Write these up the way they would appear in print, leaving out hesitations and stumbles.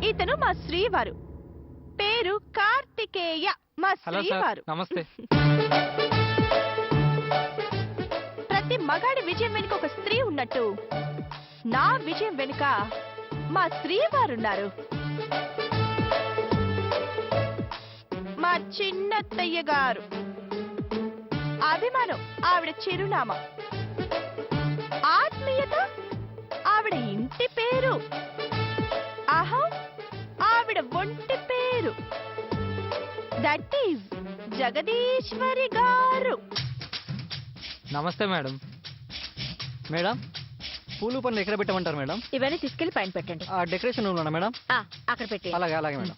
ఇతను మా శ్రీవారు, పేరు కార్తికేయ. మా శ్రీవారు. నమస్తే. ప్రతి మగాడి విజయం వెనుక ఒక స్త్రీ ఉన్నట్టు నా విజయం వెనుక మా శ్రీవారున్నారు. మా చిన్నత్తయ్య గారు అభిమానం ఆవిడ చిరునామా, ఆత్మీయత ఆవిడ ఇంటి పేరు, అహం ఆవిడ ఒంటి పేరు. దట్ ఈజ్ జగదీశ్వరి గారు. నమస్తే మేడం. మేడం, పూలు పనులు ఎక్కడ పెట్టమంటారు మేడం? ఇవన్నీ తీసుకెళ్లి పైన పెట్టండి. ఆ డెకరేషన్ రూమ్ లోనా మేడం? అక్కడ పెట్టి. అలాగే అలాగే మేడం.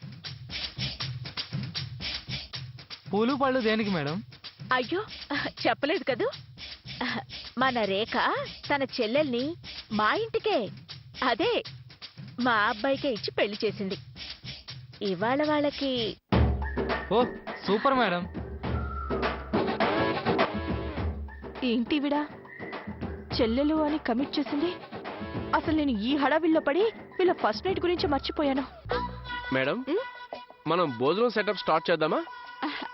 పూలు పళ్ళు దేనికి మేడం? అయ్యో చెప్పలేదు కదూ. మన రేఖ తన చెల్లెల్ని మా ఇంటికే, అదే మా అబ్బాయికే ఇచ్చి పెళ్లి చేసింది. ఇవాళ వాళ్ళకి. ఓ సూపర్ మేడం. ఏంటివిడా చెల్లెలు అని కమిట్ చేసింది? అసలు నేను ఈ హడావిల్లో పడి వీళ్ళ ఫస్ట్ నైట్ గురించి మర్చిపోయాను. మేడం, మనం భోజనం సెటప్ స్టార్ట్ చేద్దామా?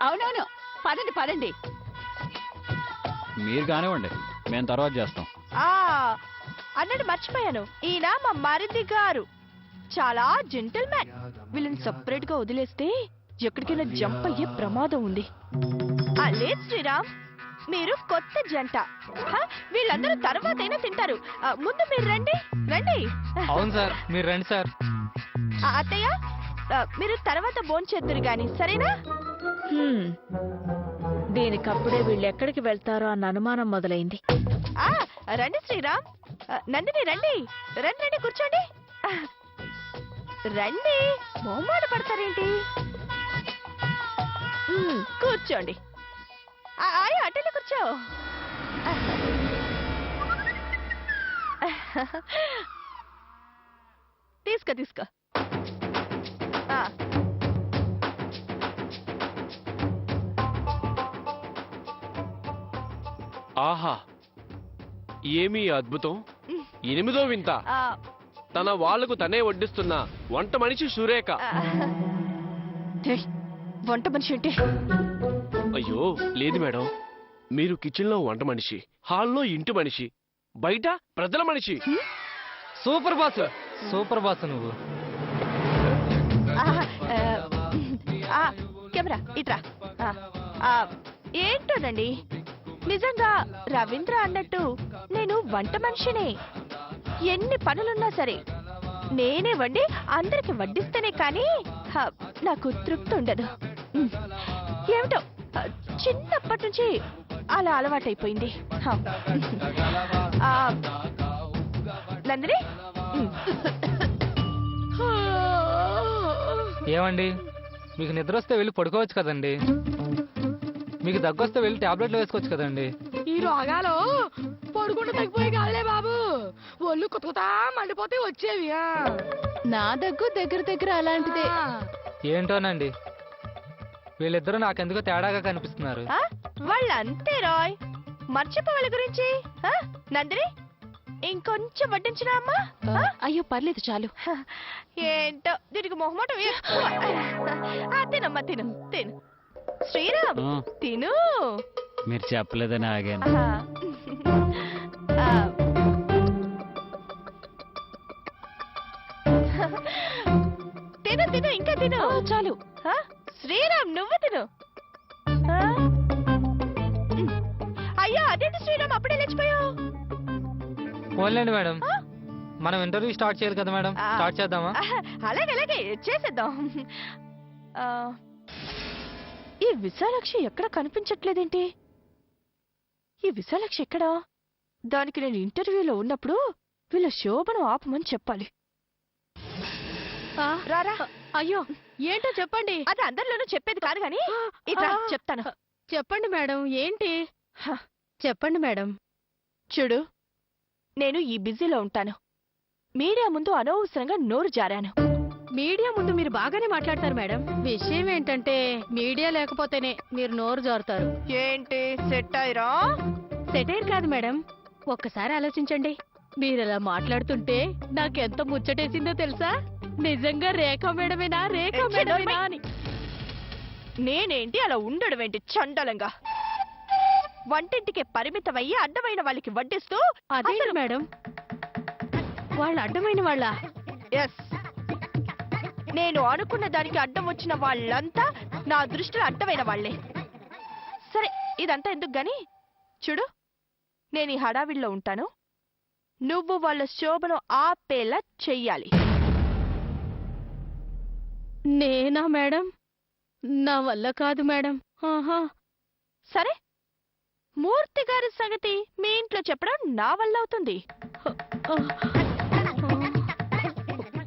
అవునవును, పదండి పదండి. మీరు కానివ్వండి, మేము తర్వాత చేస్తాం. అన్నట్టు మర్చిపోయాను, ఈయన మా మరిది గారు, చాలా జెంటిల్ మ్యాన్. వీళ్ళని సపరేట్ గా వదిలేస్తే ఎక్కడికైనా జంప్ అయ్యే ప్రమాదం ఉంది. లేదు శ్రీరామ్, మీరు కొత్త జంట. వీళ్ళందరూ తర్వాతైనా తింటారు, ముందు మీరు రండి రండి. అవును సార్, మీరు రండి సార్. అత్తయ్య, మీరు తర్వాత భోంచేద్దురు గాని, సరేనా? దీనికప్పుడే వీళ్ళు ఎక్కడికి వెళ్తారో అన్న అనుమానం మొదలైంది. రండి శ్రీరామ్, నందిని రండి రండి రండి, కూర్చోండి. రండి, మొహమాట పడతారేంటి? కూర్చోండి. అటెండ్ కూర్చో. తీసుకో తీసుకో. ఆహా, ఏమీ అద్భుతం! 8వ వింత. తన వాళ్లకు తనే వడ్డిస్తున్న వంట మనిషి సురేఖ. వంట మనిషి అంటే? అయ్యో లేదు మేడం, మీరు కిచెన్ లో వంట మనిషి, హాల్లో ఇంటి మనిషి, బయట ప్రజల మనిషి. సూపర్ బాస్, సూపర్ బాస్ నువ్వు. కెమెరా ఇట్రా. ఏంటోనండి, నిజంగా రవీంద్ర అన్నట్టు నేను వంట మనిషినే. ఎన్ని పనులున్నా సరే నేనే వండి అందరికి వడ్డిస్తేనే కానీ నాకు తృప్తి ఉండదు. ఏమిటో చిన్నప్పటి నుంచి అలా అలవాటైపోయింది. నందిని, ఏమండి, మీకు నిద్ర వస్తే వెళ్ళి పడుకోవచ్చు కదండి. మీకు దగ్గొస్తే వెళ్ళి టాబ్లెట్లు వేసుకోవచ్చు కదండి. ఈ రోగాలు పడుకుంటూ తగ్గిపోయి కాదులే బాబు, ఒళ్ళు కొత్త మండిపోతే వచ్చేవి. నా దగ్గర దగ్గర అలాంటిదే. ఏంటోనండి, వీళ్ళిద్దరూ నాకెందుకో తేడాగా కనిపిస్తున్నారు. వాళ్ళంతే రాయ్, మర్చిపో వాళ్ళ గురించి. నందిని, ఇంకొంచెం వడ్డించినా అమ్మా? అయ్యో పర్లేదు చాలు. ఏంటో దీనికి మొహమాటం ఎక్కువ. తినమ్మా, తిను తిను. శ్రీరామ్ తిను. మీరు చెప్పలేదని ఆగాను. తిను తిను, ఇంకా తిను, చాలు. శ్రీరామ్ నువ్వు తిను. అయ్యో అదేంటి శ్రీరామ్, అప్పుడే లేచిపోయావు? పోన్లేండి మేడం, మనం ఇంటర్వ్యూ స్టార్ట్ చేయాలి కదా మేడం. స్టార్ట్ చేద్దామా? అలాగే అలాగే చేసేద్దాం. ఈ విశాలాక్షి ఎక్కడ కనిపించట్లేదేంటి? ఈ విశాలాక్షి ఎక్కడా? దానికి నేను ఇంటర్వ్యూలో ఉన్నప్పుడు వీళ్ళ శోభను ఆపమని చెప్పాలి. రారా. అయ్యో ఏంటో చెప్పండి. అది అందరిలోనూ చెప్పేది కాదు గాని ఇట్లా చెప్తాను. చెప్పండి మేడం. ఏంటి? చెప్పండి మేడం. చూడు, నేను ఈ బిజీలో ఉంటాను. మీడియా ముందు అనవసరంగా నోరు జారాను. మీడియా ముందు మీరు బాగానే మాట్లాడతారు మేడం. విషయం ఏంటంటే మీడియా లేకపోతేనే మీరు నోరు జారుతారు. ఏంటి సెటైరా? సెటైర్ కాదు మేడం, ఒక్కసారి ఆలోచించండి. మీరలా మాట్లాడుతుంటే నాకెంత ముచ్చటేసిందో తెలుసా? నిజంగా రేఖ మేడమేనా రేఖ ఏ, మేడమేనా అని నేనేంటి అలా ఉండడం ఏంటి చండలంగా? వంటింటికి పరిమితమయ్యి అడ్డమైన వాళ్ళకి వడ్డిస్తూ అదే మేడం వాళ్ళు అడ్డమైన వాళ్ళ ఎస్, నేను అనుకున్న దానికి అడ్డం వచ్చిన వాళ్ళంతా నా దృష్టిలో అడ్డమైన వాళ్లే. సరే, ఇదంతా ఎందుకు గాని చూడు, నేను ఈ హడావిడిలో ఉంటాను. నువ్వు వాళ్ళ శోభను ఆపేలా చెయ్యాలి. నేనా మేడం? నా వల్ల కాదు మేడం. ఆహా. సరే, మూర్తి గారి సంగతి మీ ఇంట్లో చెప్పడం నా వల్ల అవుతుంది.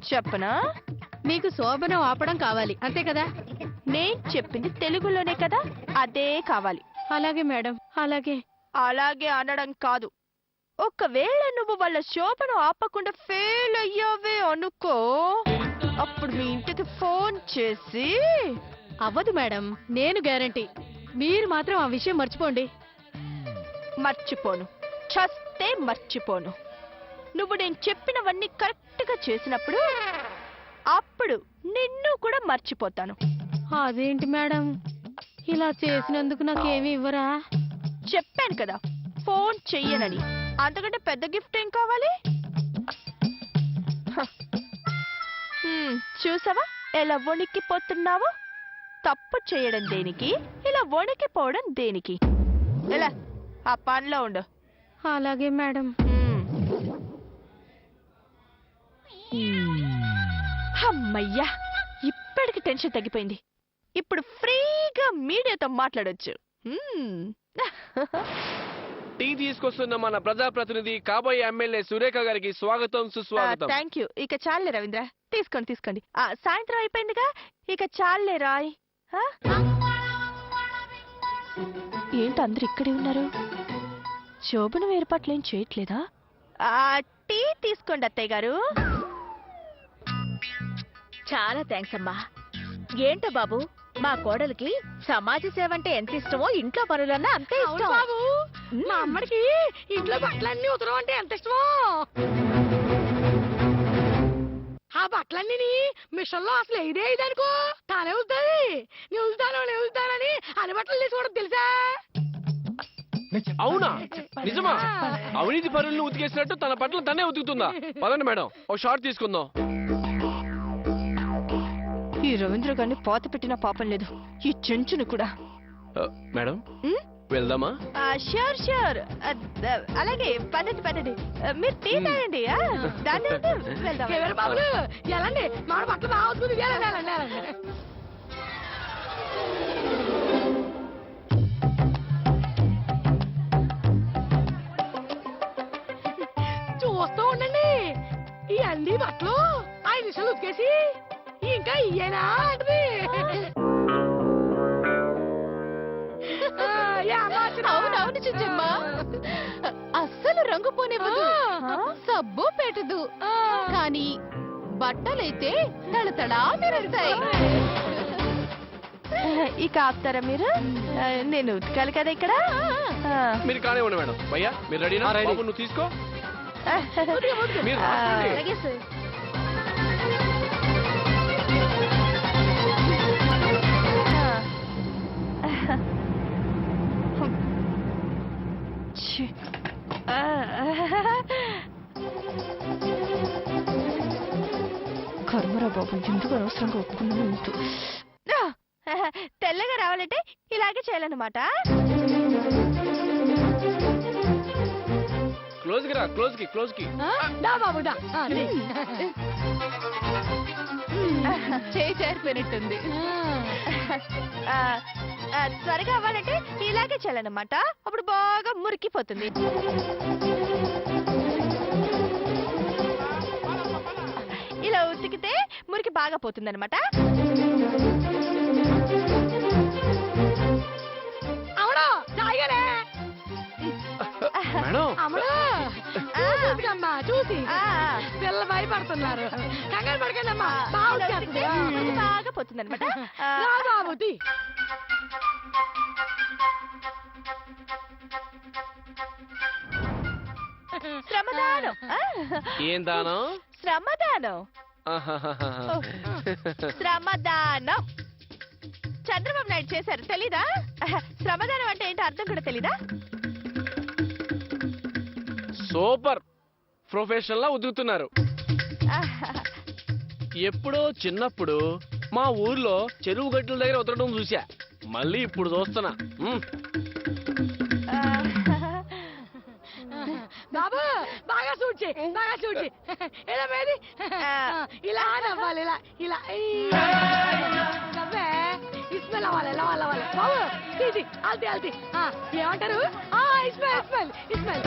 చెప్పనా? మీకు శోభనం ఆపడం కావాలి అంతే కదా? నేను చెప్పింది తెలుగులోనే కదా, అదే కావాలి. అలాగే మేడం, అలాగే. అలాగే అనడం కాదు. ఒకవేళ నువ్వు వాళ్ళ శోభను ఆపకుండా ఫెయిల్ అయ్యావే అనుకో, అప్పుడు మీ ఇంటికి ఫోన్ చేసి అవ్వదు మేడం, నేను గ్యారంటీ. మీరు మాత్రం ఆ విషయం మర్చిపోండి. మర్చిపోను, చస్తే మర్చిపోను. నువ్వు నేను చెప్పినవన్నీ కరెక్ట్ గా చేసినప్పుడు అప్పుడు నిన్ను కూడా మర్చిపోతాను. అదేంటి మేడం, ఇలా చేసినందుకు నాకేమీ ఇవ్వరా? చెప్పాను కదా ఫోన్ చెయ్యనని. అంతకంటే పెద్ద గిఫ్ట్ ఏం కావాలి? హ. చూసావా ఎలా వణికిపోతున్నావో? తప్పు చేయడం దేనికి, ఇలా వణికిపోవడం దేనికి? ఎలా ఆ పనిలో ఉండు. అలాగే మేడం. అమ్మయ్యా, ఇప్పటికి టెన్షన్ తగ్గిపోయింది. ఇప్పుడు ఫ్రీగా మీడియాతో మాట్లాడొచ్చు. టీ తీసుకొస్తున్న మన ప్రజాప్రతినిధి కాబోయే ఎమ్మెల్యే సురేఖ గారికి స్వాగతం సుస్వాగతం. Thank you. ఇక చాలే రవీంద్ర, తీసుకోండి తీసుకోండి. సాయంత్రం అయిపోయిందిగా, ఇక చాలే రాయ్. ఏంటి అందరు ఇక్కడే ఉన్నారు? శోభనం ఏర్పాట్లేం చేయట్లేదా? టీ తీసుకోండి అత్తయ్య గారు. చాలా థ్యాంక్స్ అమ్మా. ఏంటో బాబు, మా కోడలికి సమాజ సేవ అంటే ఎంత ఇష్టమో ఇంట్లో పనులన్నా అంతే ఇష్టం. బాబు, మా అమ్మడికి ఇంట్లో బట్టలన్నీ ఉతరం అంటే ఎంత ఇష్టమో. ఆ బట్టలన్నీ మిషన్ లో అసలు ఇదే ఇదనుకో తానే ఉతుంది. నిలుస్తానని అని బట్టలు తీసుకోవడం తెలుసా? అవునా? నిజమా? అవినీతి పరులను ఉతికేసినట్టు తన బట్టలు తనే ఉతుకుతుందా? పదండి మేడం, ఓ షార్ట్ తీసుకుందాం. ఈ రవీంద్ర గారిని పాత పెట్టిన పాపం లేదు, ఈ చెంచును కూడా. మేడం వెళ్దామా? షూర్ షూర్, అలాగే పదండి పదండి. మీరు టీ తాగండి. దాన్ని వెళ్దాం. ఎవరు బాబులు ఎలాండి మన బట్టలు బాగా అవుతుంది. చూస్తూ ఉండండి, ఈ అన్ని బట్టలు 5 నిమిషాలు ఉతికేసి ఇంకా ఇయ్యేనా అంటది. అవునవును చిచ్చమ్మ, అస్సలు రంగు పోనివ్వదు, సబ్బు పెట్టదు, కానీ బట్టలైతే తడతడా మెరుస్తాయి. ఇక ఆపుతారా మీరు? నేను ఉతకాలి కదా ఇక్కడ. మీరు కానివ్వండి మేడం. భయ్యా మీరు రెడీనా? రెడీ. బాబు నువ్వు తీసుకో. మీరు రాసుకోండి. అలాగే సార్. కర్మరా బాబు, ఎందుకు అనవసరంగా ఒప్పుకున్నాను. తెల్లగా రావాలంటే ఇలాగే చేయాలన్నమాట. క్లోజ్ కి రా, క్లోజ్ కి. డా బాబు డా. చేయి చేరిపోయినట్టుంది. త్వరగా అవ్వాలంటే ఇలాగే చేయాలన్నమాట. అప్పుడు బాగా మురికిపోతుంది. ఇలా ఉతికితే మురికి బాగా పోతుంది అనమాట. అవును తాగలే మేడం అమ్మడు చూసికమ్మా చూసి పిల్లలు భయపడుతున్నారు. కంగారు పడకండి అమ్మా, బాగా పోతుంది అనమాట. బాబు శ్రమదానం. ఏం దానం? శ్రమదానం. ఆహాహాహా. శ్రమదానం చంద్రబాబు నాయుడు చేశారు తెలీదా? శ్రమదానం అంటే ఏంటో అర్థం కూడా తెలీదా? సూపర్ ప్రొఫెషనల్ లా ఉతుకుతున్నారు. ఎప్పుడో చిన్నప్పుడు మా ఊర్లో చెరువు గట్టుల దగ్గర ఉతకడం చూసా, మళ్ళీ ఇప్పుడు చూస్తున్నా. బాబు బాగా చూడ్చి బాగా చూడ్చి ఇలా మేది ఇలా నవ్వాలి ఇలా ఇలా నవ్వే ఇస్మెల్ అవ్వాలి ఎలా అవ్వాలి బాబు ఇది అల్తి అల్తి ఏమంటారు ఇస్మెల్ ఇస్మెల్ ఇస్మెల్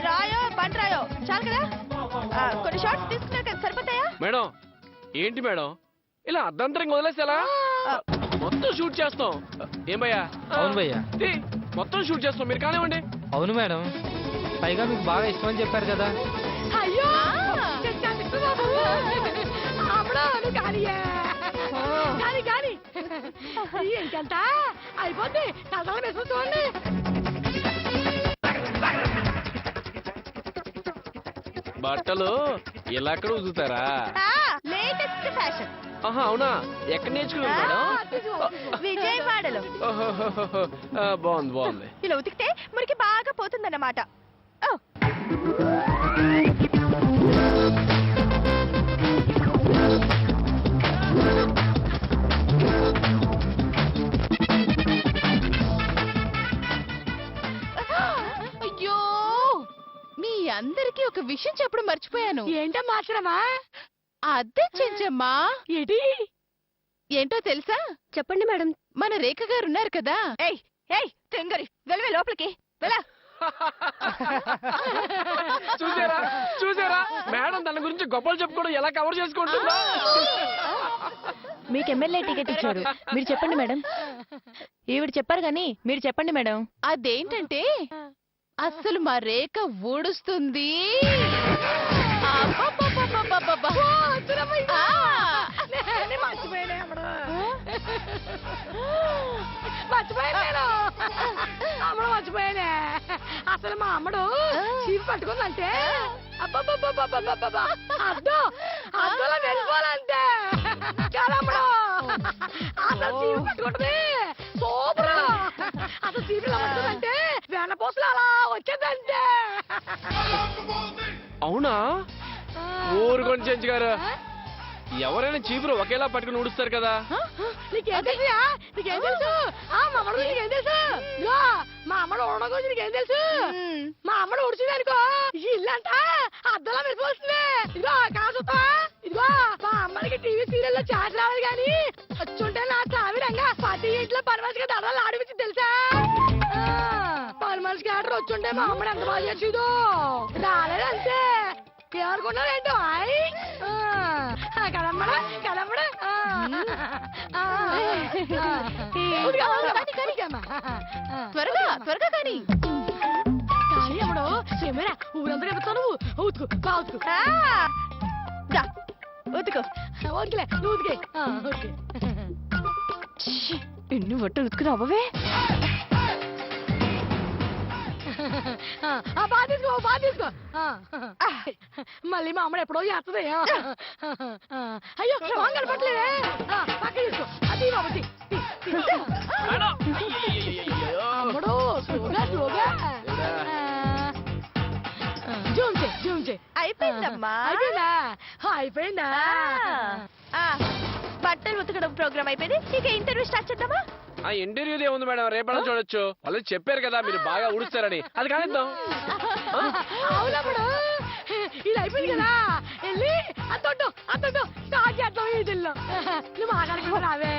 రాయో పని రాయో చాలు కదా. కొన్ని షార్ట్స్ తీసుకున్నా కదా సరిపోతాయా? మేడం ఏంటి మేడం ఇలా అర్ధంతరంగా వదిలేసి ఎలా? మొత్తం షూట్ చేస్తాం. ఏం భయ్యా? అవును భయ్యా. తీ, మొత్తం షూట్ చేస్తాం, మీరు కానివ్వండి. అవును మేడం, పైగా మీకు బాగా ఇష్టం అని చెప్పారు కదా. అయ్యో బాబు అప్పుడు నువ్వు కానీయే కానీ కానీ ఇంకెంత అయిపోద్ది తలతల వేసుకొని చూడండి. బట్టలు ఇలా అక్కడ ఉతుకుతారా? లేటెస్ట్ ఫ్యాషన్ ఆహా అవునా, ఎక్కడ నేర్చుకున్నారు మేడం? విజయవాడలో. ఓహోహోహో, బాగుంది బాగుంది. ఇలా ఉతికితే మురికి బాగా పోతుందన్నమాట. అయ్యో, మీ అందరికి ఒక విషయం చెప్పడం మర్చిపోయాను. ఏంటమ్మా ఆశ్రమా? అద్దె చెంచమ్మా. ఏంటి ఏంటో తెలుసా? చెప్పండి మేడం. మన రేఖ గారు ఉన్నారు కదా. ఏయ్ ఏయ్ తెంగరి వెళ్ళవే లోపలికి వెళ్ళా. చూసారా చూసారా మేడం తన గురించి గొప్పలు చెప్పుకోవడం ఎలా కవర్ చేసుకుంటుందా? మీకు ఎమ్మెల్యే టికెట్ ఇచ్చారు, మీరు చెప్పండి మేడం. ఈవిడ చెప్పారు గాని మీరు చెప్పండి మేడం. అదేంటంటే అస్సలు మా రేఖ ఊడుస్తుంది. మర్చిపోయానే మర్చిపోయాను అమ్మడు మర్చిపోయానే. అసలు మా అమ్మడు చీపు పట్టుకుందంటే అబ్బబ్బబ్బబ్బబ్బబ్బబ్బా అద్దో అద్దోలా వెళ్ళిపోవాలంటే చాలమ్మడు అసలు చీపు పట్టుకుంటుంది సూపర్. అసలు చీపులా పట్టుకుందంటే వెనపోసలు అలా వచ్చేదంటే. అవునా? ఊరుకొని చెంచు గారు, ఎవరైనా చీపురు ఒకేలా పట్టుకుని ఊడుస్తారు కదా. నీకేం తెలుసు? నీకేం తెలుసు? మా అమ్మడు నీకేం తెలుసు? ఇదిగో మా అమ్మడు ఊడడం గురించి నీకేం తెలుసు? మా అమ్మడు ఉడిచింది అనుకో ఇల్లంట అద్దలా వెళ్ళిపోతుంది. ఇదిగో కాసుతా ఇదిగో మా అమ్మడికి టీవీ సీరియల్ లో చాట్ రావాలి కానీ వచ్చుంటే నా సావిరంగా పది ఇంట్లో పని మనిషిగా దడాలు ఆడిపించి తెలుసా? పని మనిషికి ఆర్డర్ వచ్చుంటే మా అమ్మడు ఎంత బాగా చేసేదో. రాలేదంతే ఏమనుకున్నారు ఏంటో కదమ్మడా కదమ్మడా. త్వరగా త్వరగా కానీ కానీ అమ్మడు ఏమైనా ఊరంతా చెప్తావు నువ్వు. ఉతుకు బాగా ఉతుకు ఉతుకో. ఓకే నువ్వు ఉతికే ఓకే. ఎన్ని బట్టలు ఉతుకుని అవ్వవే. బాగా తీసుకో బాగా తీసుకో. మళ్ళీ మా అమ్మడు ఎప్పుడో చేస్తుంది. అయ్యో మొహం కనపట్లేదే. పక్క తీసుకో అది బాబు. అమ్మడు స్లోగా స్లోగా జూమ్ చే జూమ్ చే. అయిపోయిందమ్మా. అయిపోయిందా? అయిపోయిందా? బట్టలు ఉతకడం ప్రోగ్రామ్ అయిపోయింది. ఇక ఇంటర్వ్యూ స్టార్ట్ చేద్దామా? ఆ ఇంటర్వ్యూది ఏముంది మేడం, రేపటి చూడొచ్చు. వాళ్ళు చెప్పారు కదా మీరు బాగా ఊడుస్తారని, అది కానిద్దాం. అవునప్పుడు ఇది అయిపోయింది కదా వెళ్ళి అత్తొట్టు అత్తొట్టు స్టార్ట్ చేద్దాం. ఈ జిల్లా నువ్వు మాట్లాడుకుని రావే.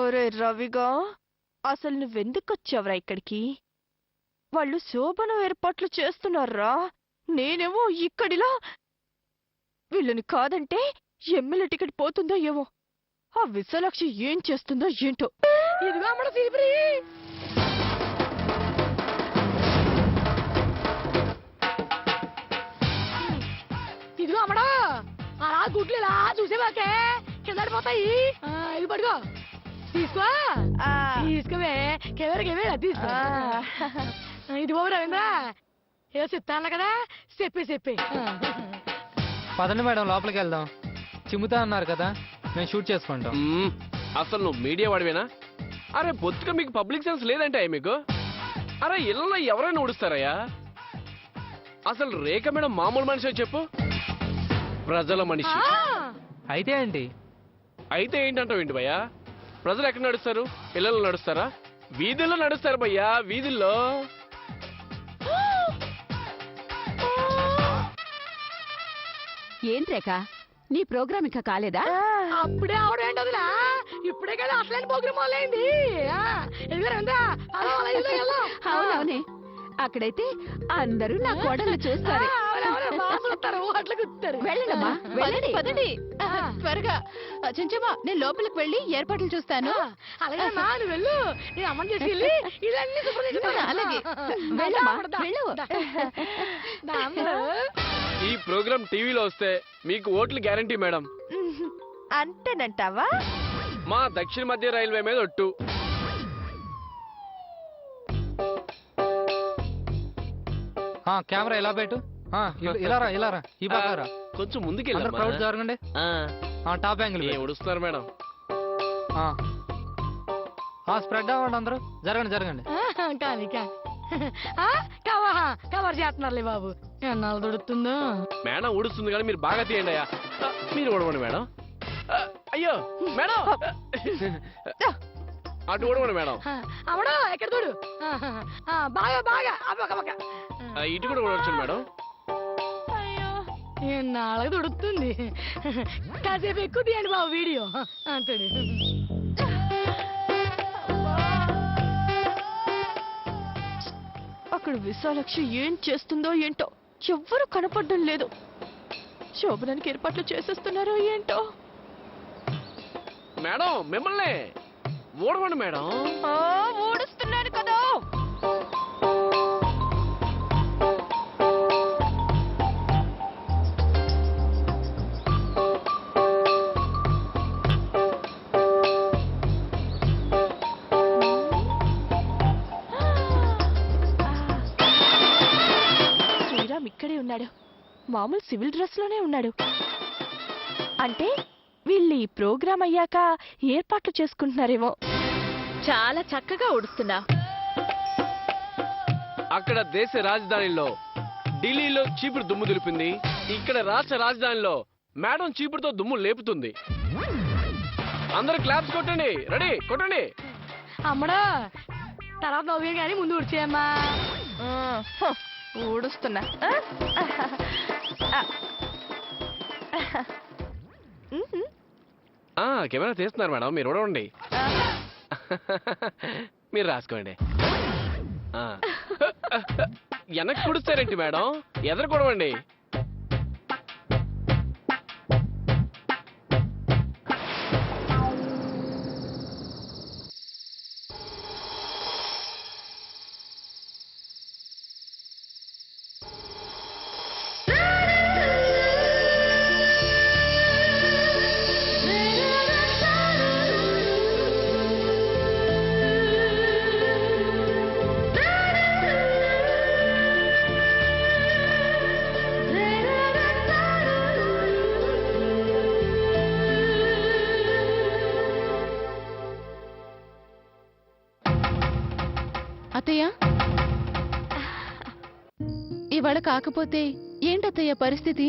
ఒరే రవిగా, అసలు నువ్వెందుకు వచ్చావురా ఇక్కడికి? వాళ్ళు శోభనం ఏర్పాట్లు చేస్తున్నారా, నేనేమో ఇక్కడిలా. వీళ్ళని కాదంటే ఎమ్మెల్యే టికెట్ పోతుందో ఏమో. ఆ విశాలాక్షి ఏం చేస్తుందో ఏంటో. ఇదిగో అమ్మడు సీపురి. ఇదిగో అమ్మడు అలా గుడ్లు ఇలా చూసేవాకే కింద పడిపోతాయి. ఇది పడుకో తీసుకో తీసుకోవే కెమెరా కెమెరా తీసుకో. ఇది బాబు రవీంద్ర ఏదో చెప్తాను కదా చెప్పి పదండి మేడం లోపలికి వెళ్దాం. చిమ్ముతా అన్నారు కదా, మేము షూట్ చేసుకుంటాం. అసలు నువ్వు మీడియా వాడివేనా? అరే బొత్తుగా మీకు పబ్లిక్ సెన్స్ లేదంటే మీకు. అరే ఇళ్ళలో ఎవరైనా ఉడుస్తారయ్యా? అసలు రేఖ మేడం మామూలు మనిషి చెప్పు, ప్రజల మనిషి. అయితే ఏంటి? అయితే ఏంటంటావు ఏంటి భయ్యా? ప్రజలు ఎక్కడ నడుస్తారు? ఇళ్ళలో నడుస్తారా? వీధుల్లో నడుస్తారు భయ్యా, వీధుల్లో. ఏం రేఖ, నీ ప్రోగ్రామ్ ఇంకా కాలేదా? అప్పుడే ఆవిడ ఏంటదిలా, ఇప్పుడే కదా అసలైన ప్రోగ్రామ్ మొదలైంది. అవునవునే, అక్కడైతే అందరూ నా కోడలు చూస్తారు. అట్లా కుత్తారు. వెళ్ళండమ్మా, వెళ్ళండి. పదండి త్వరగా. చెంచమ్మా, నేను లోపలికి వెళ్ళి ఏర్పాట్లు చూస్తాను. అలాగేమ్మా, నువ్వు వెళ్ళు. నేను అమ్మని చేసి వెళ్ళి ఇవన్నీ శుభ్రం చేసుకుంటాను. అలాగే. వెళ్ళమ్మా, వెళ్ళు. ఈ ప్రోగ్రామ్ టీవీలో వస్తే మీకు ఓట్లు గ్యారంటీ మేడం. అంతేనంటావా? మా దక్షిణ మధ్య రైల్వే మీద ఒట్టు. కెమెరా ఇలా పెట్టు. ఇలా రా, ఈ బాగా రా. కొంచెం ముందుకు అందరూ క్రౌడ్ జరగండి. టాప్ యాంగిల్ ఉడుస్తున్నారు మేడం. స్ప్రెడ్ అవ్వండి అందరూ. జరగండి. కానీ కవర్ చేస్తున్నారులే బాబు, ఎన్నాళ్ళు దొరుకుతుందో. మేడం ఊడుస్తుంది కానీ మీరు బాగా తీయండి అయ్యా. మీరు ఊడవండి మేడం. అయ్యో మేడం, అటు ఊడవండి మేడం. అమ్మడు ఎక్కడ చూడు, బాగా అబ్బక ఇటు కూడా ఊడవచ్చు మేడం. ఎన్నాళ్ళకి దొరుకుతుంది. కాసేపు ఎక్కువ తీయండి బాబు వీడియో అంటాడు. అక్కడ విశాలక్షి ఏం చేస్తుందో ఏంటో ఎవ్వరూ కనపడడం లేదు. శోభనానికి ఏర్పాట్లు చేసేస్తున్నారో ఏంటో. మేడం మిమ్మల్ని ఊడవండి మేడం. ఊడుస్తున్నాను కదా. శ్రీరామ్ ఇక్కడే ఉన్నాడు. మామూలు సివిల్ డ్రెస్ లోనే ఉన్నాడు. అంటే వీళ్ళు ఈ ప్రోగ్రాం అయ్యాక ఏర్పాట్లు చేసుకుంటున్నారేమో. చాలా చక్కగా ఊడుస్తున్నా. అక్కడ దేశ రాజధానిలో ఢిల్లీలో చీపురు దుమ్ము దులిపింది, ఇక్కడ రాష్ట్ర రాజధానిలో మేడం చీపురుతో దుమ్ము లేపుతుంది. అందరూ క్లాప్స్ కొట్టండి. రెడీ, కొట్టండి. అమ్మడా తర్వాత నవ్వే కానీ ముందు ఊడ్చేయమ్మా. ఊడుస్తున్నా. కెమెరా తీస్తున్నారు మేడం, మీరు ఊడవండి. మీరు రాసుకోండి. వెనక్కి కుడుస్తారేంటి మేడం, ఎదరు కొడవండి. అత్తయ్య, ఇవాళ కాకపోతే ఏంటత్తయ్య పరిస్థితి?